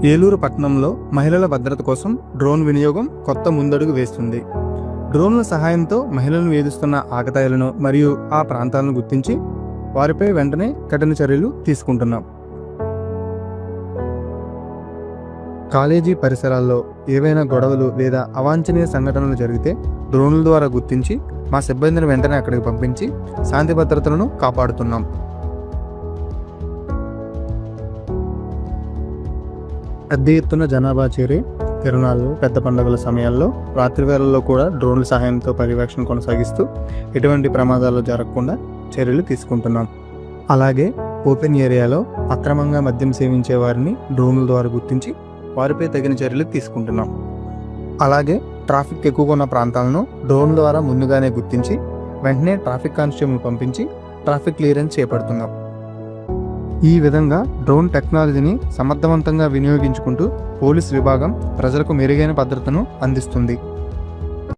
ఏలూరు పట్టణంలో మహిళల భద్రత కోసం డ్రోన్ వినియోగం కొత్త ముందడుగు వేస్తుంది. డ్రోన్ల సహాయంతో మహిళలను వేధిస్తున్న ఆకతాయిలను మరియు ఆ ప్రాంతాలను గుర్తించి వారిపై వెంటనే కఠిన చర్యలు తీసుకుంటున్నాం. కాలేజీ పరిసరాల్లో ఏవైనా గొడవలు లేదా అవాంఛనీయ సంఘటనలు జరిగితే డ్రోన్ల ద్వారా గుర్తించి మా సిబ్బందిని వెంటనే అక్కడికి పంపించి శాంతి భద్రతలను కాపాడుతున్నాం. పెద్ద ఎత్తున జనాభా చేరి తిరునాళ్ళు, పెద్ద పండుగల సమయాల్లో రాత్రి వేళల్లో కూడా డ్రోన్ల సహాయంతో పర్యవేక్షణ కొనసాగిస్తూ ఎటువంటి ప్రమాదాలు జరగకుండా చర్యలు తీసుకుంటున్నాం. అలాగే ఓపెన్ ఏరియాలో అక్రమంగా మద్యం సేవించే వారిని డ్రోన్ల ద్వారా గుర్తించి వారిపై తగిన చర్యలు తీసుకుంటున్నాం. అలాగే ట్రాఫిక్ ఎక్కువగా ఉన్న ప్రాంతాలను డ్రోన్ ద్వారా ముందుగానే గుర్తించి వెంటనే ట్రాఫిక్ కానిస్టేబుల్ పంపించి ట్రాఫిక్ క్లియరెన్స్ చేపడుతున్నాం. ఈ విధంగా డ్రోన్ టెక్నాలజీని సమర్థవంతంగా వినియోగించుకుంటూ పోలీస్ విభాగం ప్రజలకు మెరుగైన భద్రతను అందిస్తుంది.